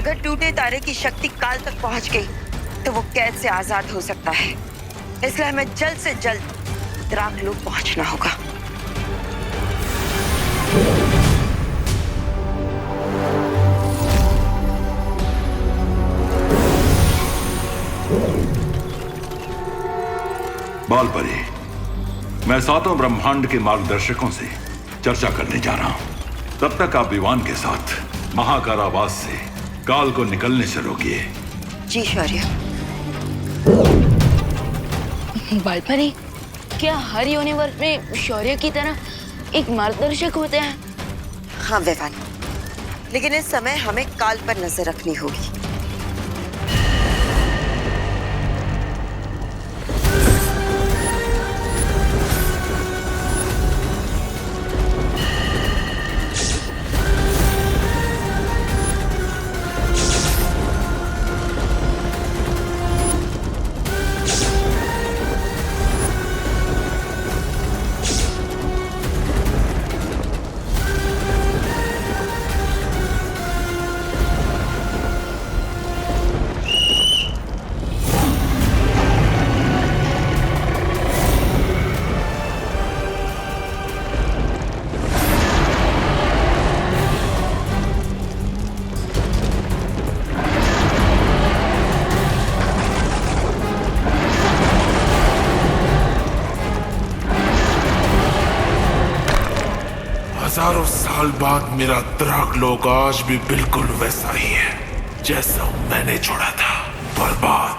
अगर टूटे तारे की शक्ति काल तक पहुंच गई तो वो कैद से आजाद हो सकता है। इसलिए हमें जल्द से जल्द द्राकलोक पहुंचना होगा। बालपरी, मैं सातों ब्रह्मांड के मार्गदर्शकों से चर्चा करने जा रहा हूं। तब तक आप विवान के साथ महाकारावास से काल को निकलने से रोकिए। जी शौर्य। बालपरी, क्या हर यूनिवर्स में शौर्य की तरह एक मार्गदर्शक होते हैं? हाँ विवान, लेकिन इस समय हमें काल पर नजर रखनी होगी। हजारों साल बाद मेरा द्राकलोक आज भी बिल्कुल वैसा ही है जैसा मैंने छोड़ा था। बर्बाद।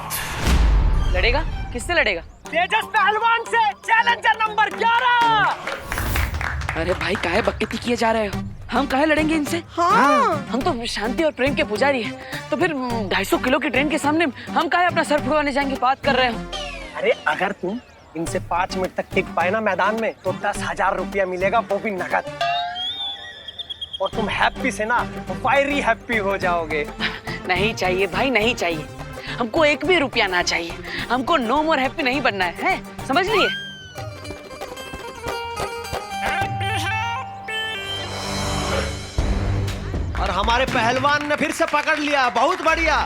लड़ेगा? किससे लड़ेगा? तेजस पहलवान से, चैलेंजर नंबर 11। अरे भाई, काहे बकैती किए जा रहे हो? हम काहे लड़ेंगे इनसे? हाँ। हम तो शांति और प्रेम के पुजारी हैं। तो फिर 250 किलो की ट्रेन के सामने हम काहे अपना सर फुड़वाने जाएंगे? बात कर रहे हो? अरे अगर तुम इनसे 5 मिनट तक टिक पाए ना मैदान में तो 10,000 रुपया मिलेगा, वो भी नगद। और तुम हैप्पी से ना फायरी हैप्पी हो जाओगे। नहीं चाहिए भाई, नहीं चाहिए। हमको एक भी रुपया ना चाहिए। हमको नो मोर हैप्पी नहीं बनना है, समझ लिए? और हमारे पहलवान ने फिर से पकड़ लिया, बहुत बढ़िया।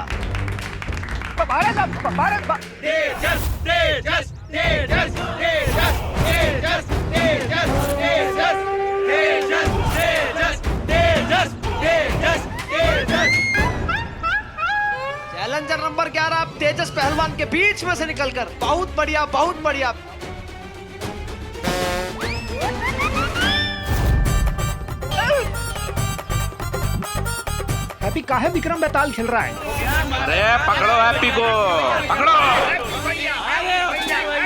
भारत, भारत, तेजस, तेजस, तेजस, तेजस, तेजस, तेजस, तेजस, तेजस, तेजस, तेजस, तेजस, तेजस। चैलेंजर नंबर 11 अब तेजस पहलवान के बीच में से निकलकर, बहुत बढ़िया, बहुत बढ़िया। हैप्पी काहे विक्रम बेताल खेल रहा है? अरे पकड़ो हैप्पी को, पकड़ो।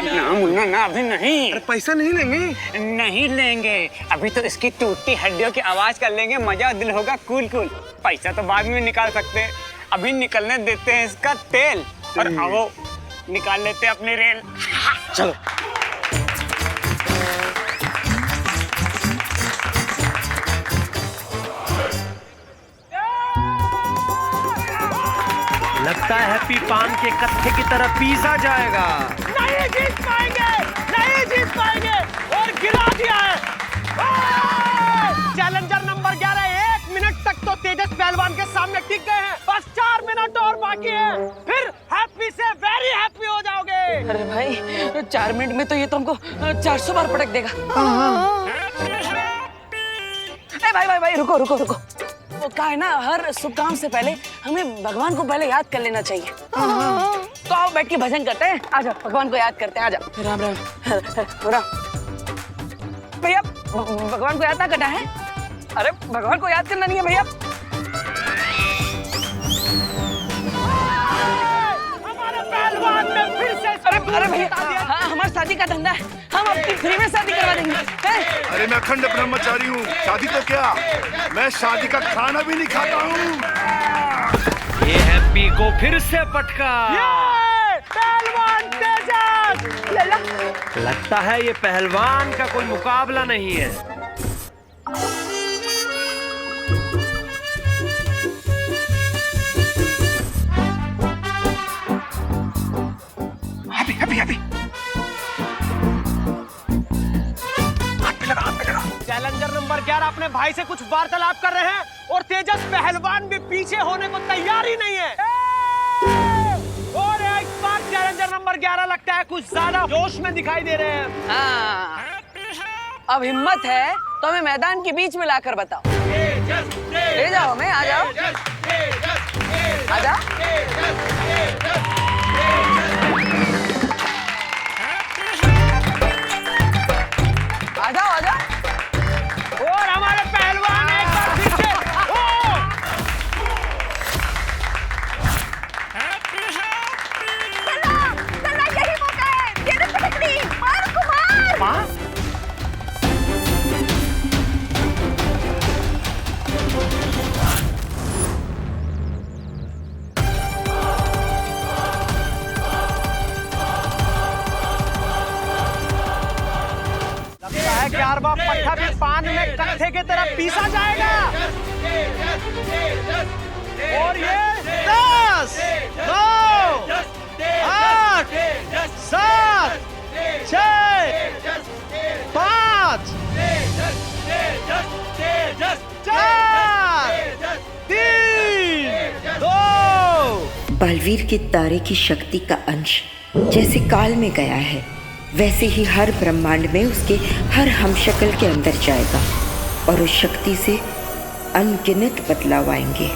ना मुन्ना ना, अभी नहीं। अरे पैसा नहीं लेंगे? नहीं लेंगे, अभी तो इसकी टूटती हड्डियों की आवाज कर लेंगे, मजा दिल होगा कूल कूल। पैसा तो बाद में निकाल सकते हैं, अभी निकलने देते हैं इसका तेल। और आओ निकाल लेते हैं अपनी रेल। चलो। लगता है हैप्पी पान के कत्थे की तरह पीसा जाएगा। नहीं जीत पाएंगे, नहीं जीत पाएंगे और गिरा दिया है। चैलेंजर नंबर 11 1 मिनट तक तो तेजस पहलवान के सामने टिक गए हैं। बस 4 मिनट और बाकी है, फिर हैप्पी से वेरी हैप्पी हो जाओगे। अरे भाई, 4 मिनट में तो ये तो हमको 400 बार पटक देगा। भाई भाई भाई, रुको रुको रुको। वो क्या है ना, हर शुभ काम से पहले हमें भगवान को पहले याद कर लेना चाहिए। तो आओ बैठ के भजन करते हैं। आ जाओ, भगवान को याद करते हैं। आ जाओ। राम राम राम। भैया, भगवान को याद ना करना है? अरे भगवान को याद करना नहीं है भैया। हमारे पहलवान ने फिर से अरे भैया, हाँ, हमारी शादी का धंधा है, हम अपनी फ्री में शादी करवा देंगे। अरे मैं अखंड ब्रह्मचारी हूँ, शादी तो क्या, मैं शादी का खाना भी नहीं खाता हूँ। ये हैप्पी को फिर से पटका। पहलवान तेजस। लगता है ये पहलवान का कोई मुकाबला नहीं है। Happy happy happy, challenger number 11 अपने भाई से कुछ वार्तालाप कर रहे हैं और तेजस पहलवान भी पीछे होने को तैयार ही नहीं है। और एक बार चैलेंजर नंबर 11 लगता है कुछ ज्यादा जोश में दिखाई दे रहे हैं। हाँ, अब हिम्मत है तो हमें मैदान के बीच में लाकर बताओ। ले जाओ हमें, आ जाओ, आ जाओ। आ जाओ, आ जाओ। और हमारे पहलवान एक बार फिर से यही मौका है, दे दे पटकनी, मार कुमार। माँ लगता है 11वां पट्टा भी पान में कत्थे की तरह पीसा जाएगा। और ये 10, 9, 8, 7, 6, 5, 4, 3, 2। बालवीर के तारे की शक्ति का अंश जैसे काल में गया है, वैसे ही हर ब्रह्मांड में उसके हर हमशक्ल के अंदर जाएगा और उस शक्ति से अनगिनत बदलाव आएंगे।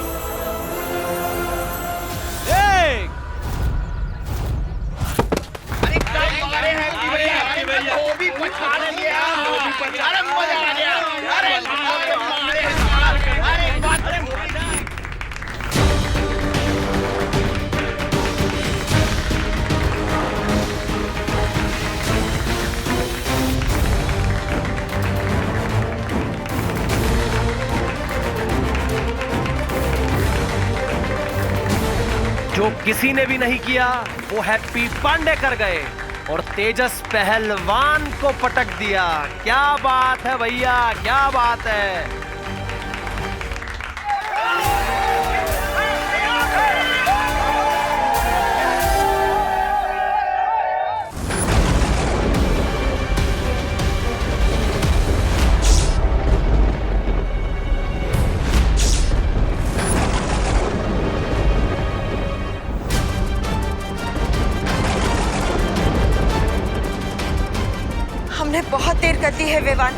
जो किसी ने भी नहीं किया वो हैप्पी पांडे कर गए और तेजस पहलवान को पटक दिया। क्या बात है भैया, क्या बात है। हमने बहुत देर कर दी है विवान।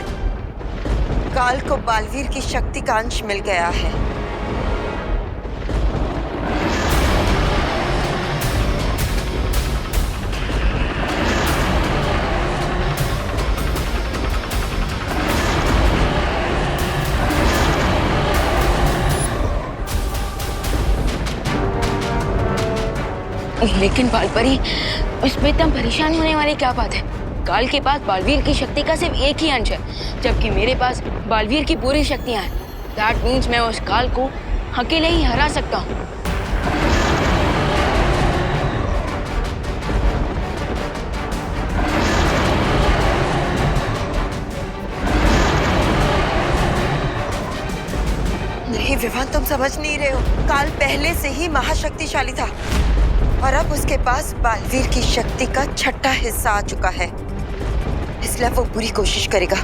काल को बालवीर की शक्ति का अंश मिल गया है। लेकिन बालपरी, इसमें इतना परेशान होने वाली क्या बात है? काल के पास बालवीर की शक्ति का सिर्फ एक ही अंश है, जबकि मेरे पास बालवीर की पूरी शक्तियां हैं। दैट मीन्स मैं उस काल को अकेले ही हरा सकता हूँ। नहीं विवान, तुम समझ नहीं रहे हो। काल पहले से ही महाशक्तिशाली था और अब उसके पास बालवीर की शक्ति का छठा हिस्सा आ चुका है। इसलिए वो पूरी कोशिश करेगा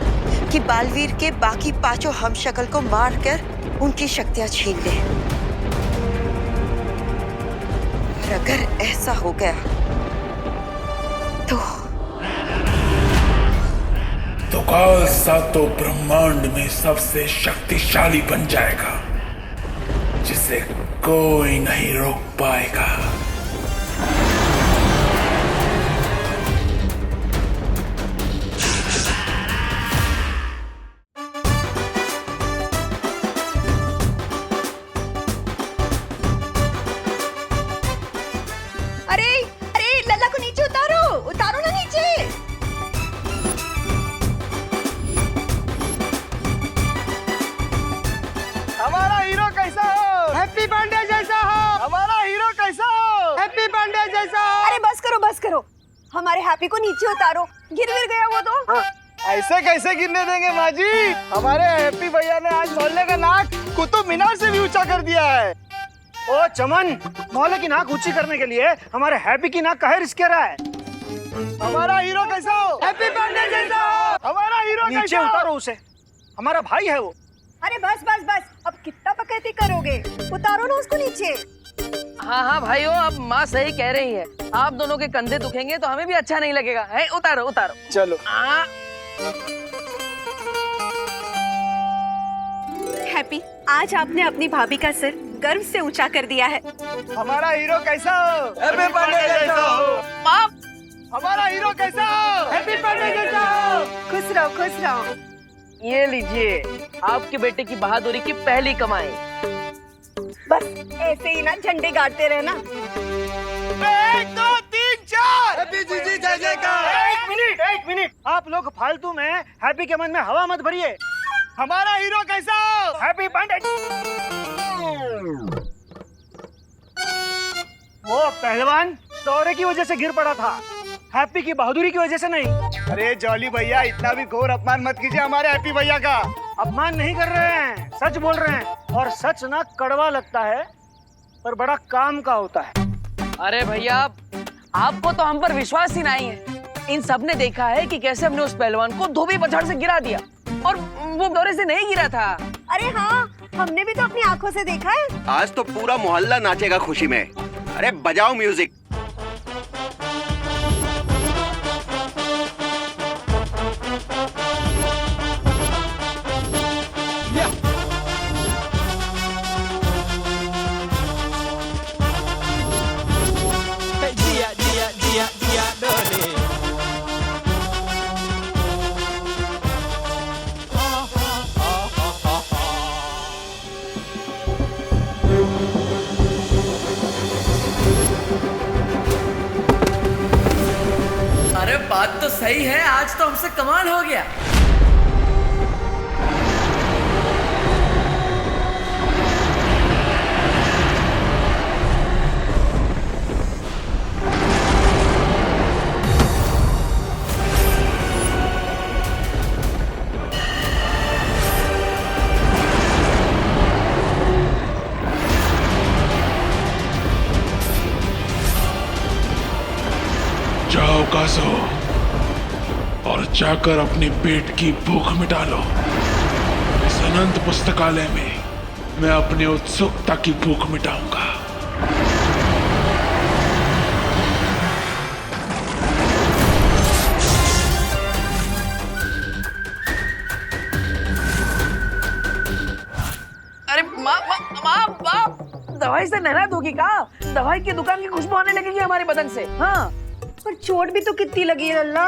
कि बालवीर के बाकी पांचों हमशक्ल को मारकर उनकी शक्तियां छीन ले। और अगर ऐसा हो गया तो काल सातों ब्रह्मांड में सबसे शक्तिशाली बन जाएगा, जिसे कोई नहीं रोक पाएगा। हमारा हीरो कैसा हो? हैप्पी पांडे जैसा हो। हमारा हीरो कैसा हो? हैप्पी पांडे जैसा हो। अरे बस करो, बस करो। हमारे हैप्पी को नीचे उतारो, गिर गया वो तो। ऐसे कैसे गिरने देंगे माँ जी? हमारे हैप्पी भैया ने आज मोहल्ले का नाक कुतुब मीनार से भी ऊंचा कर दिया है। ओ चमन, मोहल्ले की नाक ऊंची करने के लिए हमारे हैप्पी की नाक काहे रिस्क रहा है? हमारा हीरो कैसा हो? हैप्पी पांडे जैसा हो। हमारा हीरो नीचे उतारो उसे, हमारा भाई है वो। अरे बस बस बस, अब कितना पकैती करोगे? उतारो ना उसको नीचे। हाँ हाँ भाइयों, अब माँ सही कह रही है। आप दोनों के कंधे दुखेंगे तो हमें भी अच्छा नहीं लगेगा। है, उतारो उतारो। चलो। हैप्पी, आज आपने अपनी भाभी का सिर गर्व से ऊंचा कर दिया है। हमारा हीरो कैसा हो? हैप्पी बर्थडे जैसा हो। माँ, हमारा हीरो कैसा हो? हैप्पी बर्थडे जैसा हो। खुश रहो, खुश रहो। ये लीजिए आपके बेटे की बहादुरी की पहली कमाई। बस ऐसे ही ना झंडे गाड़ते रहना। 1 2 3 4 हैप्पी जीजी जय जयकार। एक मिनट, आप लोग फालतू में हैप्पी के मन में हवा मत भरिए। हमारा हीरो कैसा हो? Happy birthday. वो पहलवान दौरे की वजह से गिर पड़ा था, हैप्पी की बहादुरी की वजह से नहीं। अरे जॉली भैया, इतना भी घोर अपमान मत कीजिए हमारे हैप्पी भैया का। अपमान नहीं कर रहे हैं, सच बोल रहे हैं। और सच ना कड़वा लगता है पर बड़ा काम का होता है। अरे भैया, आपको तो हम पर विश्वास ही नहीं है। इन सब ने देखा है कि कैसे हमने उस पहलवान को धोबी पछाड़ से गिरा दिया और वो दौरे से नहीं गिरा था। अरे हाँ, हमने भी तो अपनी आंखों से देखा है। आज तो पूरा मोहल्ला नाचेगा खुशी में। अरे बजाओ म्यूजिक। अरे बात तो सही है, आज तो हमसे कमाल हो गया। जाओ कासो और जाकर अपने पेट की भूख मिटा लो। इस अनंत पुस्तकालय में मैं अपनी उत्सुकता की भूख मिटाऊंगा। अरे माँ, दवाई से नहला दोगी का? दवाई की दुकान की खुशबू आने लगेगी हमारे बदन से। हाँ, पर चोट भी तो कितनी लगी है लल्ला।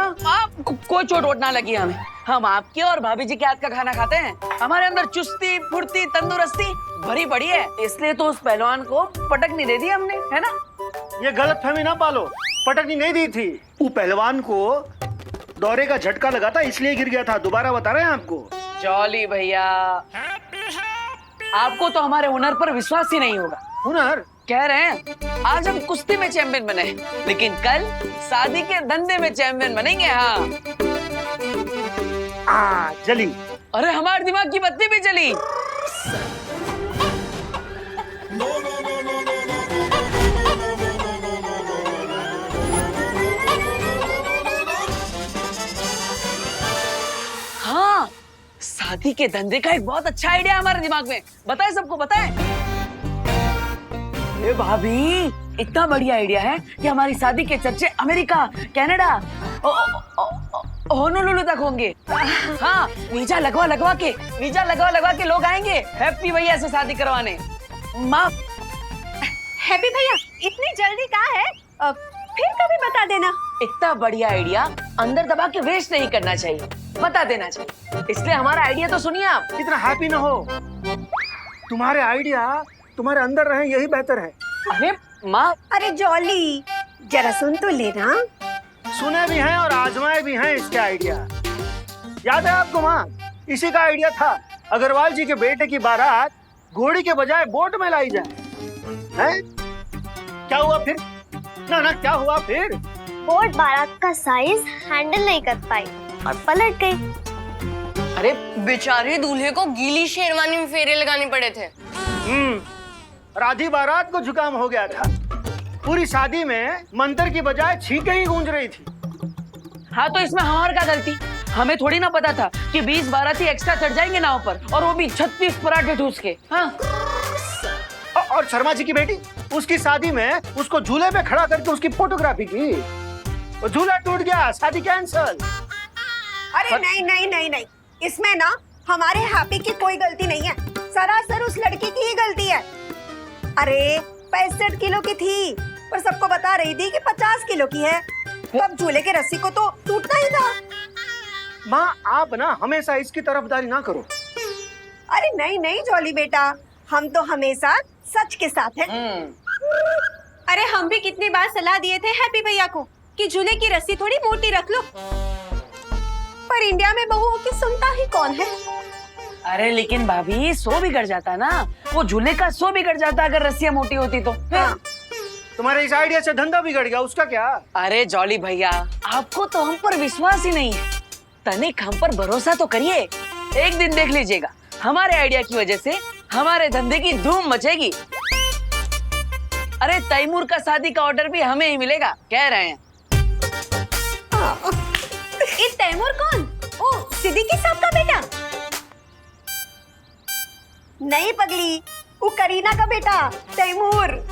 कोई चोट वोट ना लगी हमें। हम आपके और भाभी जी के हाथ का खाना खाते हैं। हमारे अंदर चुस्ती, फुर्ती, तंदुरुस्ती भरी पड़ी है। इसलिए तो उस पहलवान को पटकनी दे दी हमने, है ना? ये गलत फहमी ना पालो, पटकनी नहीं दी थी। वो पहलवान को दौरे का झटका लगा था इसलिए गिर गया था। दोबारा बता रहे हैं आपको। जॉली भैया, आपको तो हमारे हुनर पर विश्वास ही नहीं होगा। हुनर? कह रहे हैं आज हम कुश्ती में चैंपियन बने, लेकिन कल शादी के धंधे में चैंपियन बनेंगे। हाँ, जली। अरे हमारे दिमाग की बत्ती भी जली। हाँ, शादी के धंधे का एक बहुत अच्छा आइडिया हमारे दिमाग में। बताए सबको, बताए। भाभी, इतना बढ़िया आइडिया है कि हमारी शादी के चर्चे अमेरिका, कनाडा, होनोलुलु तक होंगे। हाँ, वीजा लगवा के लोग आएंगे हैप्पी भैया से शादी करवाने। माँ, हैप्पी भैया, इतनी जल्दी कहाँ है? फिर कभी बता देना। इतना बढ़िया आइडिया अंदर दबा के वेस्ट नहीं करना चाहिए, बता देना चाहिए। इसलिए हमारा आइडिया तो सुनिए आप। इतना हैप्पी ना हो, तुम्हारे आइडिया तुम्हारे अंदर रहे यही बेहतर है। अरे माँ, अरे जॉली, जरा सुन तो लेना। सुने भी हैं और आजमाए भी हैं इसके आइडिया। याद है आपको माँ, इसी का आइडिया था अग्रवाल जी के बेटे की बारात घोड़ी के बजाय बोट में लाई जाए। हैं? क्या हुआ फिर? ना क्या हुआ फिर? बोट बारात का साइज हैंडल नहीं कर पाई और पलट गई। अरे बेचारे दूल्हे को गीली शेरवानी में फेरे लगाने पड़े थे। राधी बारात को जुकाम हो गया था। पूरी शादी में मंत्र की बजाय छींकें ही गूंज रही थी। हाँ, तो इसमें हमारी क्या गलती? हमें थोड़ी ना पता था कि 20 बाराती एक्स्ट्रा चढ़ जाएंगे नाव पर, और वो भी 36 पराठे ठूस के। हाँ। और शर्मा जी की बेटी, उसकी शादी में उसको झूले पे खड़ा करके उसकी फोटोग्राफी की, वो झूला टूट गया, शादी कैंसल। अरे नहीं नहीं नहीं नहीं, इसमें ना हमारे हैप्पी की कोई गलती नहीं है, सरासर उस लड़की की ही गलती है। अरे 65 किलो की थी, पर सबको बता रही थी कि 50 किलो की है, तब झूले के रस्सी को तो टूटना ही था। माँ आप ना हमेशा इसकी तरफदारी ना करो। अरे नहीं नहीं जॉली बेटा, हम तो हमेशा सच के साथ हैं। अरे हम भी कितनी बार सलाह दिए थे हैप्पी भैया को कि झूले की रस्सी थोड़ी मोटी रख लो, पर इंडिया में बहुओं की सुनता ही कौन है। अरे लेकिन भाभी, सो बिगड़ जाता ना, वो झूले का सो बिगड़ जाता अगर रस्सियां मोटी होती तो। हाँ। तुम्हारे इस आइडिया से धंधा बिगड़ गया, उसका क्या? अरे जॉली भैया, आपको तो हम पर विश्वास ही नहीं है, तनिक हम पर भरोसा तो करिए। एक दिन देख लीजिएगा, हमारे आइडिया की वजह से हमारे धंधे की धूम मचेगी। अरे तैमूर का शादी का ऑर्डर भी हमें ही मिलेगा, कह रहे हैं। ये तैमूर कौन? ओ सिद्दीकी साहब का बेटा? नहीं पगली, वो करीना का बेटा तैमूर।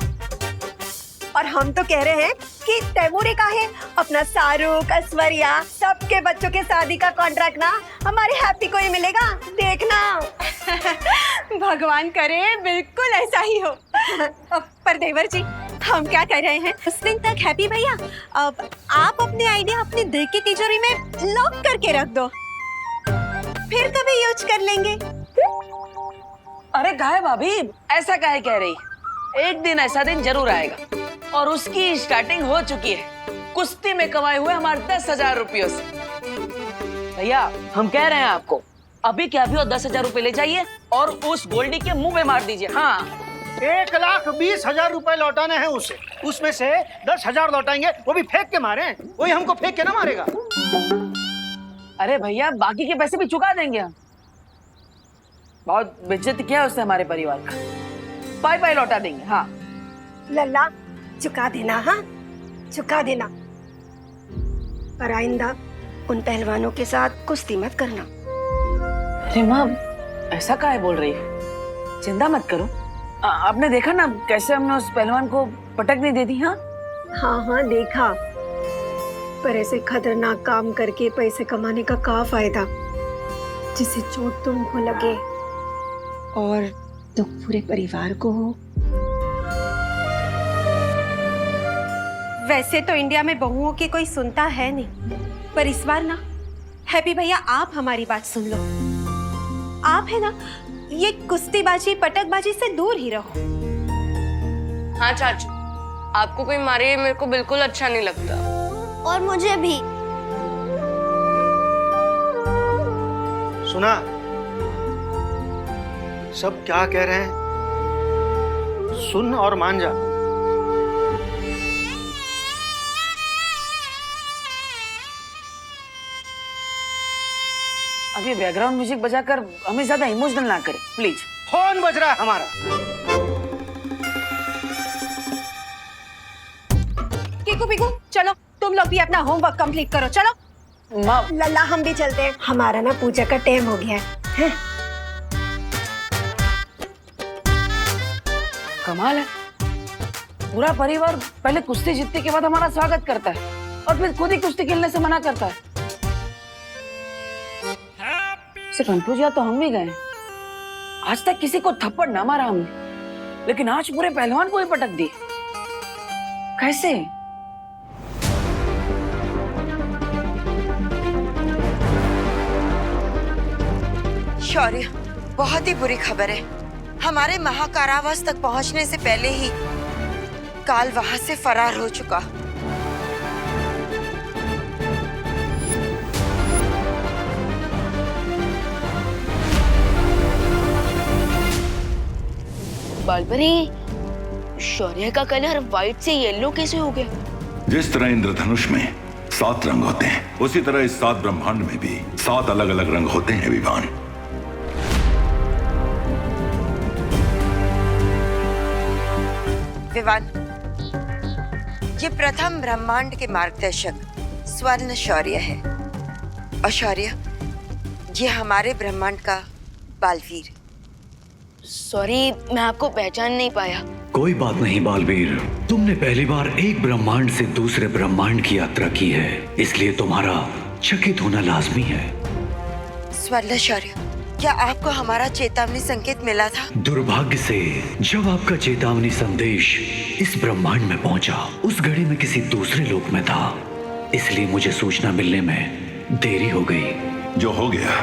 और हम तो कह रहे हैं कि तैमूर का है, अपना शाहरुख, ऐश्वर्या, सबके बच्चों के शादी का कॉन्ट्रैक्ट ना हमारे हैप्पी को ही मिलेगा, देखना। भगवान करे बिल्कुल ऐसा ही हो। पर देवर जी, हम क्या कर रहे हैं, उस दिन तक हैप्पी भैया अब आप अपने आइडिया अपने दिल की तिजोरी में लॉक करके रख दो, फिर कभी यूज कर लेंगे। अरे काहे भाभी, ऐसा काहे कह रही? एक दिन ऐसा दिन जरूर आएगा, और उसकी स्टार्टिंग हो चुकी है कुश्ती में कमाए हुए हमारे 10,000 रुपयों से। भैया हम कह रहे हैं आपको, अभी क्या अभी 10,000 रुपए ले जाइए और उस गोल्डी के मुंह पे मार दीजिए। हाँ, 1,20,000 रुपए लौटाने हैं उसे, उसमें से 10,000 लौटाएंगे, वो भी फेंक के मारे, वही हमको फेंक के ना मारेगा। अरे भैया, बाकी के पैसे भी चुका देंगे हम। बहुत बेइज्जती किया उसने हमारे परिवार का, पाई पाई लौटा देंगे। हाँ लल्ला चुका देना, हाँ चुका देना, पर आइंदा उन पहलवानों के साथ कुश्ती मत करना। अरे माँ, ऐसा काहे बोल रही है? चिंता मत करो, आपने देखा ना कैसे हमने उस पहलवान को पटक नहीं दे दी। हाँ हाँ देखा, पर ऐसे खतरनाक काम करके पैसे कमाने का क्या फायदा, जिससे चोट तुमको लगे और दुख पूरे परिवार को हो। वैसे तो इंडिया में बहुओं की कोई सुनता है नहीं, पर इस बार ना हैप्पी भैया आप हमारी बात सुन लो। आप है ना, ये कुश्तीबाजी पटकबाजी से दूर ही रहो। हाँ चाचू, आपको कोई मारे मेरे को बिल्कुल अच्छा नहीं लगता। और मुझे भी। सुना सब क्या कह रहे हैं, सुन और मान जा। अब ये बैकग्राउंड म्यूजिक बजाकर हमें ज्यादा इमोशनल ना करें प्लीज। फोन बज रहा है हमारा। कीकू पीकू, चलो तुम लोग भी अपना होमवर्क कंप्लीट करो, चलो। लल्ला हम भी चलते हैं, हमारा ना पूजा का टाइम हो गया है। कमाल है, पूरा परिवार पहले कुश्ती जीतने के बाद हमारा स्वागत करता है और फिर खुद ही कुश्ती खेलने से मना करता है। इसे कंफ्यूज या तो हम भी गए, आज तक किसी को थप्पड़ ना मारा हमने, लेकिन आज पूरे पहलवान को ही पटक दिए। कैसे? शौर्य, बहुत ही बुरी खबर है। हमारे महाकारावास तक पहुंचने से पहले ही काल वहां से फरार हो चुका। बालपरी, शौर्य का कलर व्हाइट से येलो कैसे हो गया? जिस तरह इंद्रधनुष में 7 रंग होते हैं, उसी तरह इस 7 ब्रह्मांड में भी 7 अलग अलग रंग होते हैं विवान। विवान, ये प्रथम ब्रह्मांड के मार्गदर्शक स्वर्ण शौर्य है आचार्य, ये हमारे ब्रह्मांड का बालवीर। सॉरी, मैं आपको पहचान नहीं पाया। कोई बात नहीं बालवीर, तुमने पहली बार एक ब्रह्मांड से दूसरे ब्रह्मांड की यात्रा की है, इसलिए तुम्हारा चकित होना लाजमी है। स्वर्णाचार्य, क्या आपको हमारा चेतावनी संकेत मिला था? दुर्भाग्य से जब आपका चेतावनी संदेश इस ब्रह्मांड में पहुंचा, उस घड़ी में किसी दूसरे लोक में था, इसलिए मुझे सूचना मिलने में देरी हो गई। जो हो गया,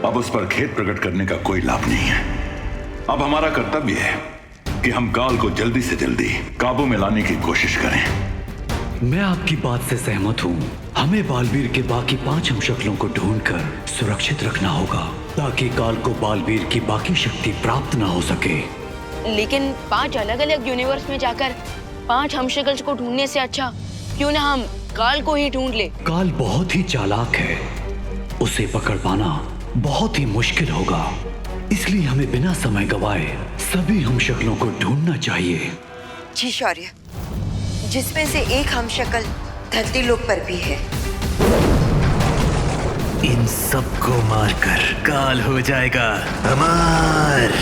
अब उस पर खेद प्रकट करने का कोई लाभ नहीं है। अब हमारा कर्तव्य है कि हम काल को जल्दी से जल्दी काबू में लाने की कोशिश करें। मैं आपकी बात से सहमत हूँ। हमें बालवीर के बाकी 5 हमशक्लों को ढूंढकर सुरक्षित रखना होगा, ताकि काल को बालवीर की बाकी शक्ति प्राप्त ना हो सके। लेकिन 5 अलग अलग यूनिवर्स में जाकर 5 हमशक्ल्स को ढूंढने से अच्छा क्यों ना हम काल को ही ढूंढ ले। काल बहुत ही चालाक है, उसे पकड़ पाना बहुत ही मुश्किल होगा, इसलिए हमें बिना समय गवाए सभी हमशक्लों को ढूंढना चाहिए। जी शौर्य, जिसमें से एक हमशक्ल धरती लोक पर भी है। इन सबको मारकर काल हो जाएगा हमार।